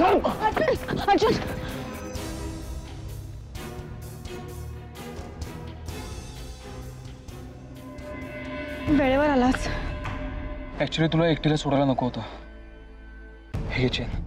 अर्जुन वेळेवर आलास. ऍक्च्युली तुला एकटीला सोडायला नको होतं. हे चेन.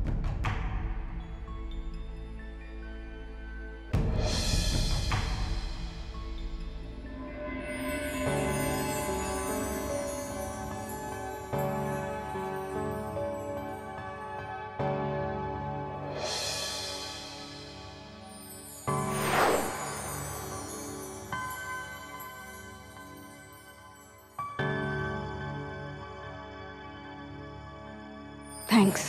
थँक्स.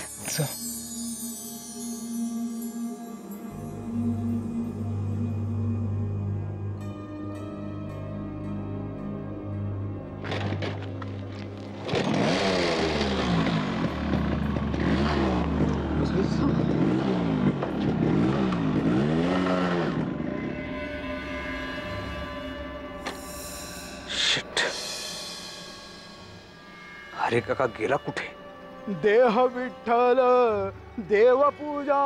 शिट. अरे काका गेला कुठे? देह विठ्ठल देवपूजा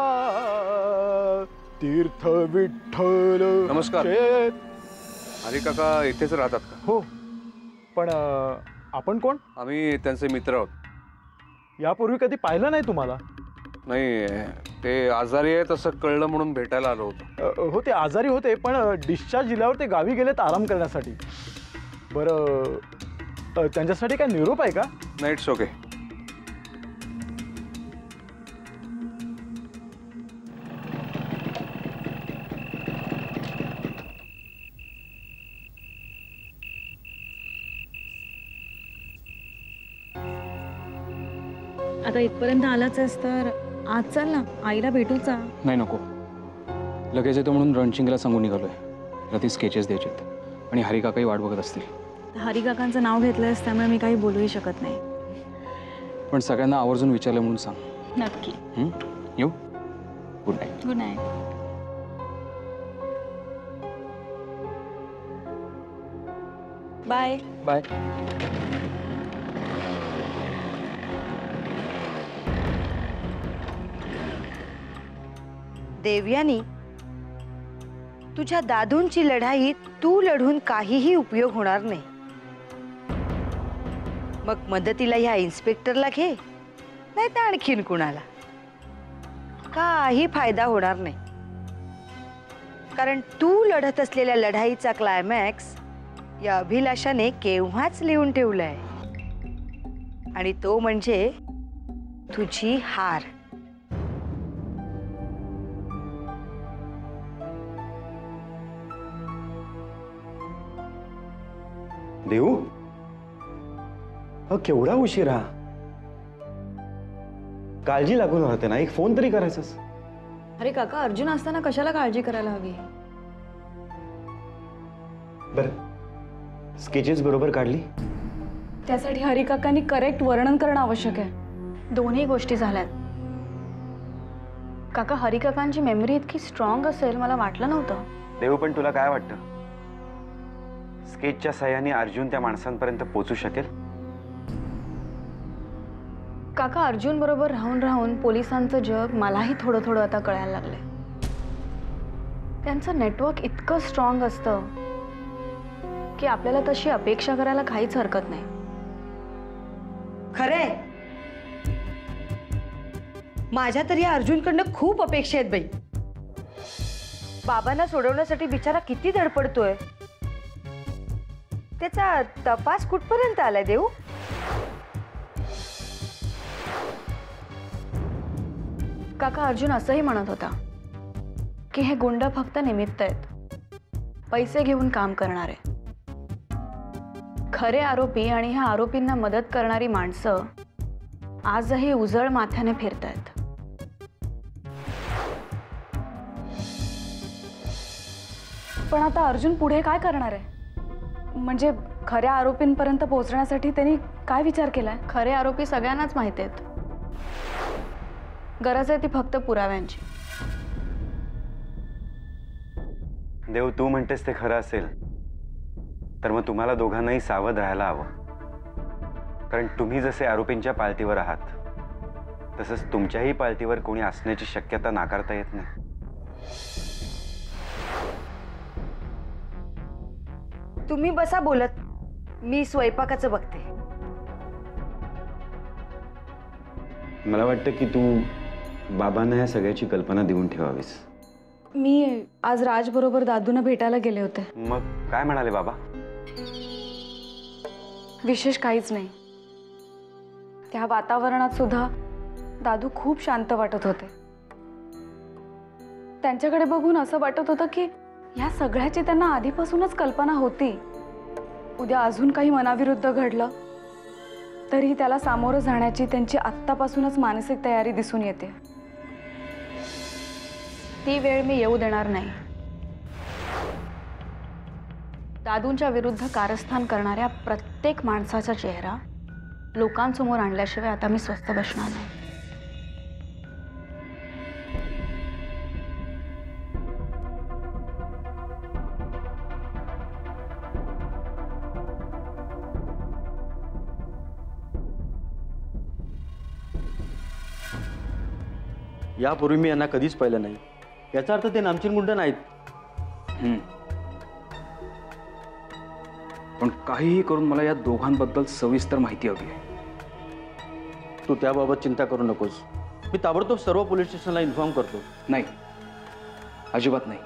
तीर्थ विठ्ठल. नमस्कार. अरे काका इथेच राहतात का? हो, पण आपण कोण? आम्ही त्यांचे मित्र आहोत. यापूर्वी कधी पाहिलं नाही तुम्हाला? नाही, ते आजारी आहेत असं कळलं म्हणून भेटायला आलो होतो. हो, ते आजारी होते, पण डिस्चार्ज दिल्यावर ते गावी गेलेत आराम करण्यासाठी. बरं, त्यांच्यासाठी काय निरोप आहे का? नाही, इट्स ओके. आता इथपर्यंत आलाच आहेस तर आज चल ना, आईला भेटूचा. नाही नको. लगेच येतो म्हणून रणशिंगला सांगून निघालोय. त्याला ती स्केचेस द्यायचेत आणि हरी काकाही वाट बघत असतील. हरी काकांचं नाव घेतलंयस त्यामुळे मी काही बोलूही शकत नाही. पण सगळ्यांना आवर्जून विचारलं म्हणून सांग. नक्की. येऊ. Good night. Good night. Bye. Bye. Devyani, तुझ्या दादूंची लढाई तू लढून काहीही उपयोग होणार नाही. मग मदतीला ह्या इन्स्पेक्टरला घे, नाही तर आणखीन कुणाला. काही फायदा होणार नाही, कारण तू लढत असलेल्या लढाईचा क्लायमॅक्स या अभिलाषाने केव्हाच लिहून ठेवलाय, आणि तो म्हणजे तुझी हार. देऊ, केवढा उशिरा. काळजी लागून राहते ना, एक फोन तरी करायचास. अरे काका, अर्जुन असताना कशाला काळजी करायला हवी? बर, स्केचेस बरोबर काढली? त्यासाठी हरी काकांनी करेक्ट वर्णन करणं आवश्यक आहे. दोन्ही गोष्टी झाल्यात. काका, हरी काकांची मेमरी इतकी स्ट्रॉंग असेल मला वाटलं नव्हतं. देऊ, पण तुला काय वाटतं, स्केचच्या साह्याने अर्जुन त्या माणसांपर्यंत पोहोचू शकेल? काका, अर्जुन बरोबर राहून राहून पोलिसांचं जग मलाही थोडं थोडं आता कळायला लागलंय. त्यांचं नेटवर्क इतकं स्ट्रॉंग असतं की आपल्याला तशी अपेक्षा करायला काहीच हरकत नाही. खरे, माझ्या तरी अर्जुनकडनं खूप अपेक्षा आहेत बाई. बाबांना सोडवण्यासाठी बिचारा किती धडपडतोय. त्याचा तपास कुठपर्यंत आलाय देऊ? काका, अर्जुन असंही म्हणत होता की हे गुंड फक्त निमित्त आहेत, पैसे घेऊन काम करणारे. खरे आरोपी आणि ह्या आरोपींना मदत करणारी माणसं आजही उजळ माथ्याने फिरतायत. पण आता अर्जुन पुढे काय करणार आहे? म्हणजे खऱ्या आरोपींपर्यंत पोहोचण्यासाठी त्यांनी काय विचार केलाय? खरे आरोपी सगळ्यांनाच माहिती आहेत. गरज आहे ती फक्त पुराव्यांची. देव, तू म्हणतेस ते खरं असेल तर मग तुम्हाला दोघांनाही सावध राहायला हवं. कारण तुम्ही जसे आरोपींच्या पाळतीवर आहात तसंच तुमच्याही पाळतीवर कोणी असण्याची शक्यता नाकारता येत नाही. तुम्ही बसा बोलत, मी स्वयंपाकाचं बघते. मला वाटतं की तू बाबांना ह्या सगळ्याची कल्पना देऊन ठेवावीस. मी आज राजबरोबर दादूंना भेटायला गेले होते. मग काय म्हणाले बाबा? विशेष काहीच नाही. त्या वातावरणात सुद्धा दादू खूप शांत वाटत होते. त्यांच्याकडे बघून असं वाटत होतं की ह्या सगळ्याची त्यांना आधीपासूनच कल्पना होती. उद्या अजून काही मनाविरुद्ध घडलं तरी त्याला सामोरं जाण्याची त्यांची आत्तापासूनच मानसिक तयारी दिसून येते. ती वेळ मी येऊ देणार नाही. दादूंच्या विरुद्ध कारस्थान करणाऱ्या प्रत्येक माणसाचा चेहरा लोकांसमोर आणल्याशिवाय आता मी स्वस्थ बसणार नाही. यापूर्वी मी यांना कधीच पाहिलं नाही. याचा अर्थ ते नामचीन गुंड नाहीत. पण काहीही करून मला या दोघांबद्दल सविस्तर माहिती हवी आहे. तू त्याबाबत चिंता करू नकोस. मी ताबडतोब सर्व पोलीस स्टेशनला इन्फॉर्म करतो. नाही, अजिबात नाही.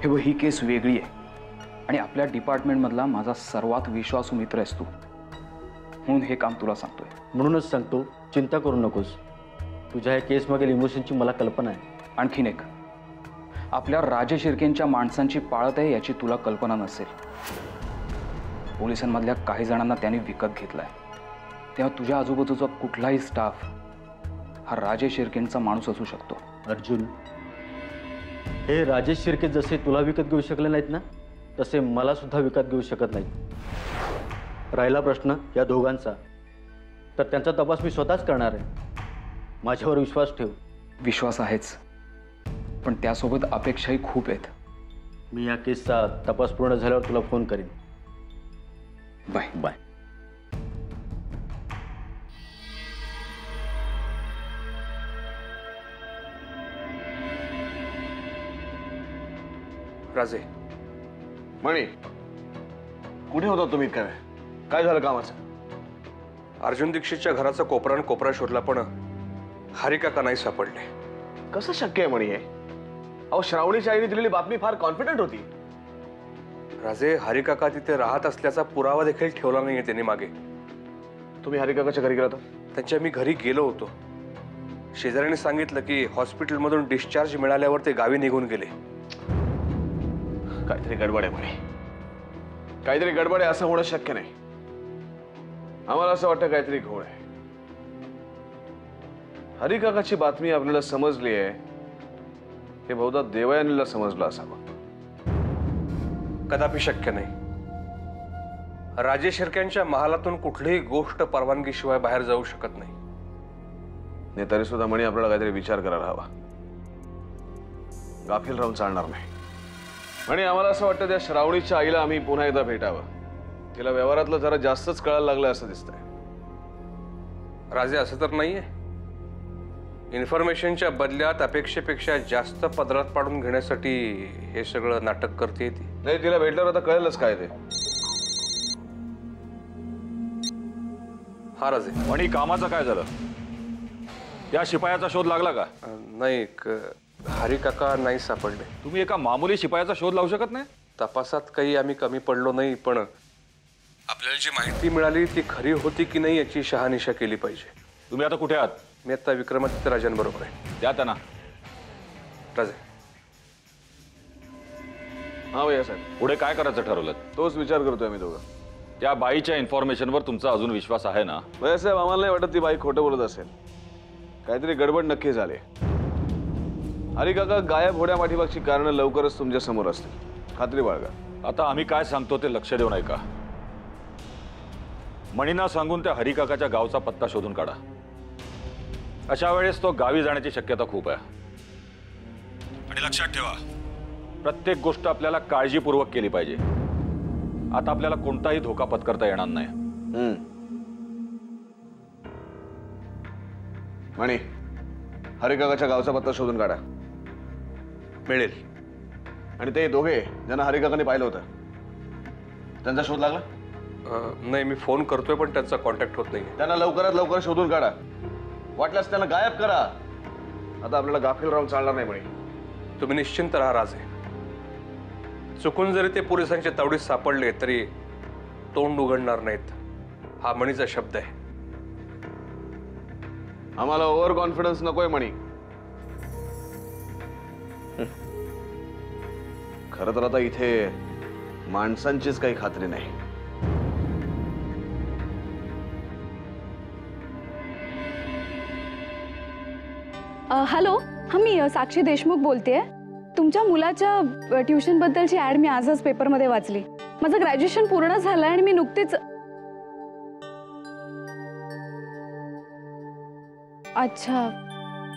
हे ही केस वेगळी आहे आणि आपल्या डिपार्टमेंटमधला माझा सर्वात विश्वासू मित्र आहेस तू, म्हणून हे काम तुला सांगतोय. म्हणूनच सांगतो, चिंता करू नकोस. तुझ्या या केसमागील इमोशनची मला कल्पना आहे. आणखीन एक, आपल्या राजेश शिर्केंच्या माणसांची पाळत आहे याची तुला कल्पना नसेल. पोलिसांमधल्या काही जणांना त्याने विकत घेतलाय. तेव्हा तुझ्या आजूबाजूचा कुठलाही स्टाफ हा राजेश शिर्केंचा माणूस असू शकतो. अर्जुन, हे राजेश शिर्के जसे तुला विकत घेऊ शकले नाहीत ना, तसे मला सुद्धा विकत घेऊ शकत नाहीत. राहिला प्रश्न या दोघांचा, तर त्यांचा तपास मी स्वतःच करणार आहे. माझ्यावर विश्वास ठेव. विश्वास आहेच, पण त्यासोबत अपेक्षाही खूप आहेत. मी या केसचा तपास पूर्ण झाल्यावर तुला फोन करीन. Bye bye. राजे, मणी, कुठे होता तुम्ही? काय झालं कामाचं? अर्जुन दीक्षितच्या घराचा कोपरा न कोपरा शोधला, पण हरिकाका नाही सापडले. कसं शक्य आहे मणी? अहो, श्रावणीच्या आईने दिलेली बातमी फार कॉन्फिडंट होती. राजे, हरिकाका तिथे राहत असल्याचा पुरावा देखील ठेवला नाहीये त्यांनी मागे. तुम्ही हरिकाकाच्या घरी गेला होता? त्यांच्या मी घरी गेलो होतो. शेजाऱ्याने सांगितलं की हॉस्पिटलमधून डिस्चार्ज मिळाल्यावर ते गावी निघून गेले. काहीतरी गडबड आहे म्हणे. काहीतरी गडबड आहे असं होणं शक्य नाही. आम्हाला असं वाटतं काहीतरी घोळ आहे. हरिकाकाची बातमी आपल्याला समजली आहे हे बहुधा देवयानीला समजलं असावं. कदापि शक्य नाही. राजेश शिर्क्यांच्या महालातून कुठलीही गोष्ट परवानगीशिवाय बाहेर जाऊ शकत नाही. तरी सुद्धा म्हणे आपल्याला काहीतरी विचार करायला हवा. गाफील राहून चालणार नाही. म्हणे आम्हाला असं वाटतं त्या श्रावणीच्या आईला आम्ही पुन्हा एकदा भेटावं. तिला व्यवहारातलं जरा जास्तच कळायला लागलं असं दिसतंय. राजे, असं तर नाहीये. इन्फॉर्मेशनच्या बदल्यात अपेक्षेपेक्षा जास्त पदरात पाडून घेण्यासाठी हे सगळं नाटक करते ती. नाही, तिला भेटल्यावर आता कळेलच काय ते. हा राजे. आणि कामाचं काय झालं? त्या शिपायाचा शोध लागला का? नाही, हरिकाका नाही सापडले. तुम्ही एका मामूली शिपायाचा शोध लावू शकत नाही? तपासात काही आम्ही कमी पडलो नाही, पण आपल्याला जी माहिती मिळाली ती खरी होती की नाही याची शहानिशा केली पाहिजे. तुम्ही आता कुठे आहात? मी आता विक्रमादित्य राजांबरोबर आहे. द्या त्यांना. राजे. हा भैया साहेब, पुढे काय करायचं ठरवलं? तोच विचार करतोय आम्ही दोघं. त्या बाईच्या इन्फॉर्मेशनवर तुमचा अजून विश्वास आहे ना? भैया साहेब, आम्हाला नाही वाटत ती बाई खोटं बोलत असेल. काहीतरी गडबड नक्की झाली. हरिकाका गायब होण्यापाठीमागची कारणं लवकरच तुमच्या समोर असतील. खात्री बाळगा. आता आम्ही काय सांगतो ते लक्ष देऊ नये का? मणींना सांगून त्या हरिकाकाच्या गावचा पत्ता शोधून काढा. अशा वेळेस तो गावी जाण्याची शक्यता खूप आहे. आणि लक्षात ठेवा, प्रत्येक गोष्ट आपल्याला काळजीपूर्वक केली पाहिजे. आता आपल्याला कोणताही धोका पत्करता येणार नाही. मणी, हरिकाकाच्या गावचा पत्ता शोधून काढा. मिळेल. आणि ते दोघे ज्यांना हरिकाकाने पाहिलं होतं त्यांचा शोध लागला? नाही, मी फोन करतोय पण त्यांचा कॉन्टॅक्ट होत नाही. त्यांना लवकरात लवकर शोधून काढा. वाटल्यास त्यांना गायब करा. आता आपल्याला गाफील राहून चालणार नाही म्हणे. तुम्ही निश्चिंत राहा राजे. चुकून जरी ते पोलिसांच्या तावडीत सापडले तरी तोंड उघडणार नाहीत, हा मणीचा शब्द आहे. आम्हाला ओव्हर कॉन्फिडन्स नकोय म्हणी. खरं तर आता इथे माणसांचीच काही खात्री नाही. हॅलो, हा मी साक्षी देशमुख बोलतेय. तुमच्या मुलाच्या ट्युशनबद्दलची ॲड मी आजच पेपरमध्ये वाचली. माझं ग्रॅज्युएशन पूर्ण झालं आणि मी नुकतीच. अच्छा,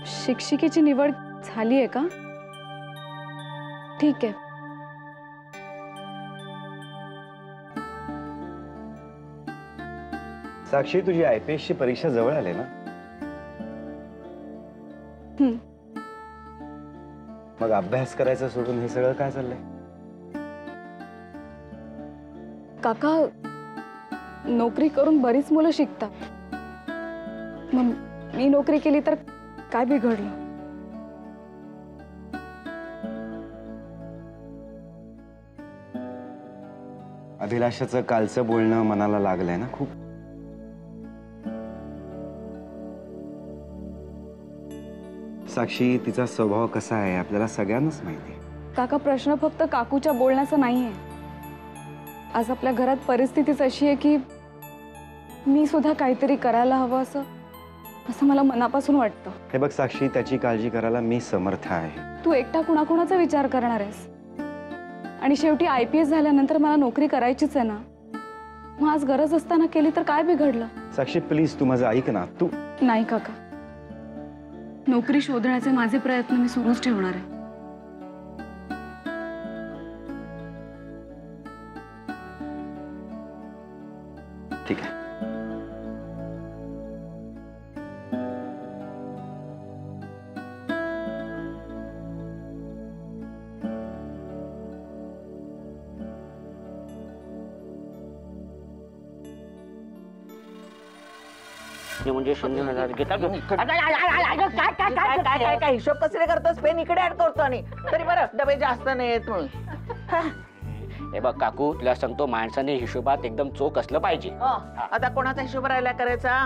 शिक्षिकेची निवड झाली आहे का? ठीक आहे. साक्षी, तुझी IPS ची परीक्षा जवळ आली ना? मग अभ्यास करायचा सोडून हे सगळं काय चाललंय? काका, नोकरी करून बरीच मुलं शिकतात. मग मी नोकरी केली तर काय बिघडलं? अभिलाषाचं कालचं बोलणं मनाला लागलंय ना खूप. साक्षी, तिचा स्वभाव कसा आहे आपल्याला सगळ्यांनाच माहिती आहे. काका, प्रश्न फक्त काकूच्या बोलण्याचा नाहीये. आज आपल्या घरात परिस्थितीच अशी आहे की मी सुद्धा काहीतरी करायला हवं असं मला मनापासून वाटतं. हे बघ साक्षी, त्याची काळजी करायला मी समर्थ आहे. तू एकटा कुणाकुणाचा विचार करणार आहेस? आणि शेवटी IPS झाल्यानंतर मला नोकरी करायचीच आहे ना. मग आज गरज असताना केली तर काय बिघडलं? साक्षी प्लीज, तू माझं ऐक ना. तू नाही काका, नोकरी शोधण्याचे माझे प्रयत्न मी सुरूच ठेवणार आहे. ठीक आहे. म्हणजे 0,000 घेता काय हिशोब कसले करतोस? पेन इकडे ऍड करतो आणि तरी बरं डबे जास्त नाही येत म्हणून. हे बघ काकू, तुला सांगतो, माणसाने हिशोबात एकदम चोख असलं पाहिजे. आता कोणाचा हिशोब राहिला करायचा?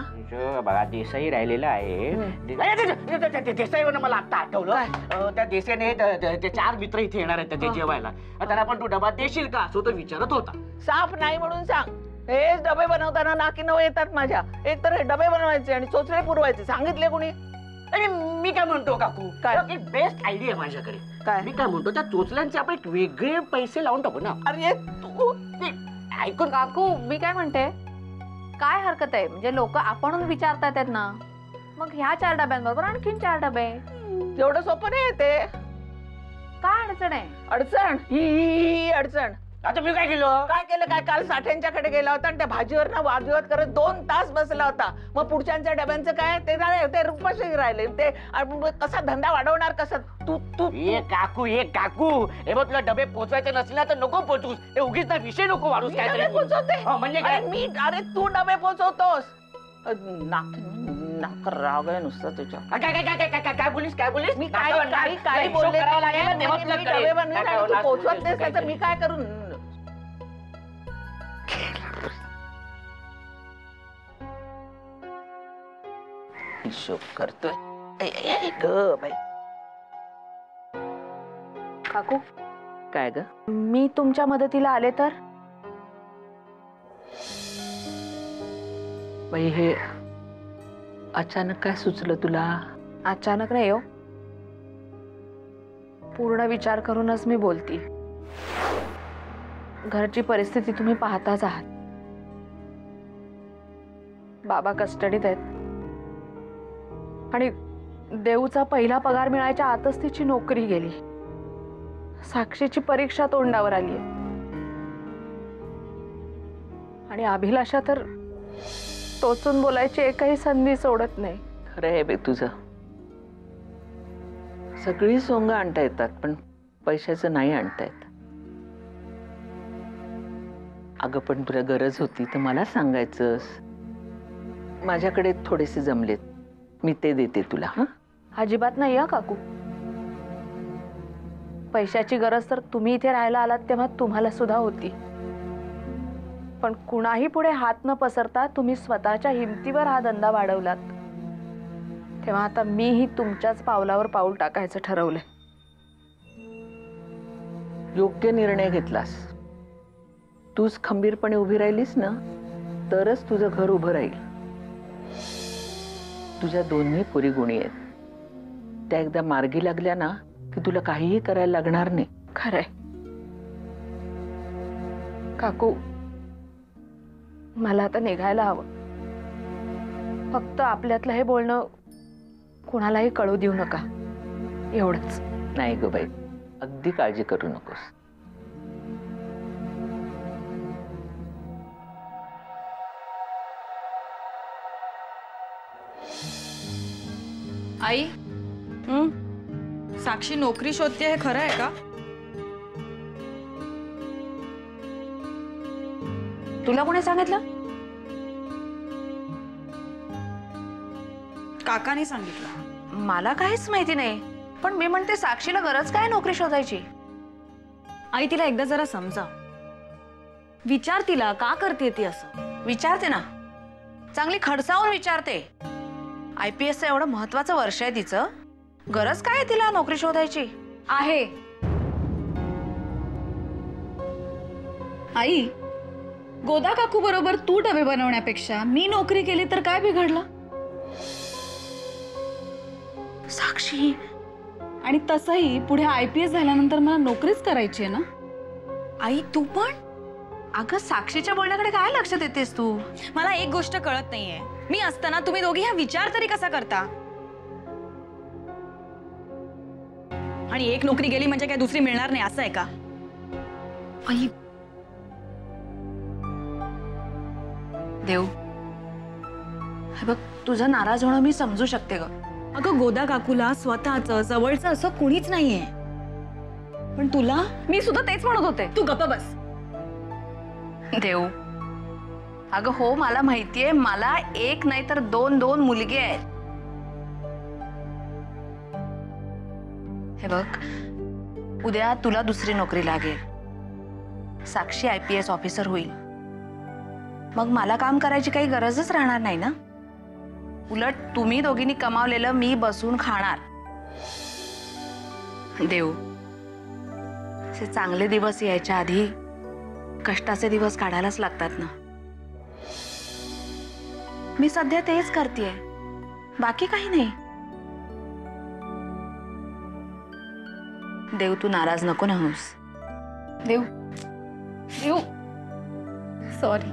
बघा, देसाई राहिलेला आहे. देसाईवर मला आता आठवलं. त्या देसाईने ते 4 मित्र इथे येणार आहेत त्याच्या जेवायला. त्यांना पण तू डबा देशील का असं तो विचारत होता. साफ नाही म्हणून सांग. हेच डबे बनवताना नाकी नऊ येतात माझ्या. एक तर हे डबे बनवायचे आणि चोचले पुरवायचे. सांगितले कोणी? मी काय म्हणतो काकू, काय? एक बेस्ट आयडिया आहे माझ्याकडे. काय? मी काय म्हणतो, त्या चोचल्यांचे आपण एक वेगळे पैसे लावून टाकू ना. अरे तू ऐकून काकू, मी काय म्हणते, काय हरकत आहे? म्हणजे लोक आपणहून विचारतात आहेत ना, मग ह्या 4 डब्यांबरोबर आणखीन 4 डबे. एवढं सोपं नाही ते. काय अडचण आहे? अडचण ही अडचण. आता मी काय केलं? काय केलं काय? काल साठ्यांच्याकडे गेला होता आणि त्या भाजीवर ना वादविवाद करत 2 तास बसला होता. मग पुढच्या डब्यांचं काय? ते रुपाशी राहिले. ते कसा धंदा वाढवणार कसं? तू काकू हे बघ, तुला डबे पोचवायचे नसले तर नको पोचवूस. ते उगीच ना विषय नको वाढूस. काय पोचवते म्हणजे काय? अरे तू डबे पोचवतोस. नाक राग आहे नुसतं तुझ्या. काय बोलीस? मी काय बोलले? डबे बनवेन आणि तू पोचवत नाहीस तर मी काय करू? हिशोब करतोय. काकू, काय ग? मी तुमच्या मदतीला आले तर? बाई, हे अचानक काय सुचलं तुला? अचानक नाही हो, पूर्ण विचार करूनच मी बोलती. घरची परिस्थिती तुम्ही पाहताच आहात. बाबा कस्टडीत आहेत आणि देऊचा पहिला पगार मिळायच्या आतच तिची नोकरी गेली. साक्षीची परीक्षा तोंडावर आली आणि अभिलाषा तर टोचून बोलायची एकही संधी सोडत नाही. खरं आहे बे तुझं. सगळी सोंग आणता येतात पण पैशाचं नाही आणता येत. अगं पण तुला गरज होती तर मला सांगायचंस. माझ्याकडे थोडेसे जमलेत, मी ते देते तुला. हा, अजिबात नाही हा काकू. पैशाची गरज तर तुम्ही इथे राहायला आलात तेव्हा तुम्हाला सुद्धा होती, पण कुणाही पुढे हात न पसरता तुम्ही स्वतःच्या हिमतीवर हा धंदा वाढवलात. तेव्हा आता मीही तुमच्याच पावलावर पाऊल टाकायचं ठरवलंय. योग्य निर्णय घेतलास. तूच खंबीरपणे उभी राहिलीस ना तरच तुझं घर उभं राहील. तुझ्या दोन्ही पुरी गुणी आहेत. त्या एकदा मार्गी लागल्या ना की तुला काहीही करायला लागणार नाही. खरंय काकू, मला आता निघायला हवं. फक्त आपल्यातलं हे बोलणं कुणालाही कळू देऊ नका, एवढंच. नाही ग बाई, अगदी काळजी करू नकोस. आई, साक्षी नोकरी शोधते हे खरं आहे का? तुला कोणी सांगितलं? काकाने सांगितलं. मला काहीच माहिती नाही, पण मी म्हणते साक्षीला गरज काय नोकरी शोधायची? आई, तिला एकदा जरा समजा. विचार तिला का करते ती असं. विचारते ना, चांगली खडसावून विचारते. IPS चं एवढं महत्वाचं वर्ष आहे तिचं, गरज काय आहे तिला नोकरी शोधायची? आहे. आई, गोदा काकू बरोबर तू डबे बनवण्यापेक्षा मी नोकरी केली तर काय बिघडलं? साक्षी, आणि तसंही पुढे IPS झाल्यानंतर मला नोकरीच करायची आहे ना. आई तू पण? अगं साक्षीच्या बोलण्याकडे काय लक्ष देतेस तू? मला एक गोष्ट कळत नाहीये, मी असताना तुम्ही दोघी हा विचार तरी कसा करता? आणि एक नोकरी गेली म्हणजे काय दुसरी मिळणार नाही असं आहे का? आई देव, हे बघ, तुझं नाराज होणं मी समजू शकते ग. अगं गोदा काकूला स्वतःचं जवळचं असं कुणीच नाहीये, पण तुला मी सुद्धा तेच म्हणत होते. तू गप्प बस. देव, अगं हो, मला माहितीये, मला एक नाही तर दोन मुलगे आहेत. हे बघ, उद्या तुला दुसरी नोकरी लागेल, साक्षी IPS ऑफिसर होईल, मग मला काम करायची काही गरजच राहणार नाही ना. उलट तुम्ही दोघींनी कमावलेलं मी बसून खाणार. देव, असे चांगले दिवस यायच्या आधी कष्टाचे दिवस काढायलाच लागतात ना. मी सध्या तेच करतेय, बाकी काही नाही. देव, तू नाराज नको ना होस. देव, देव, सॉरी.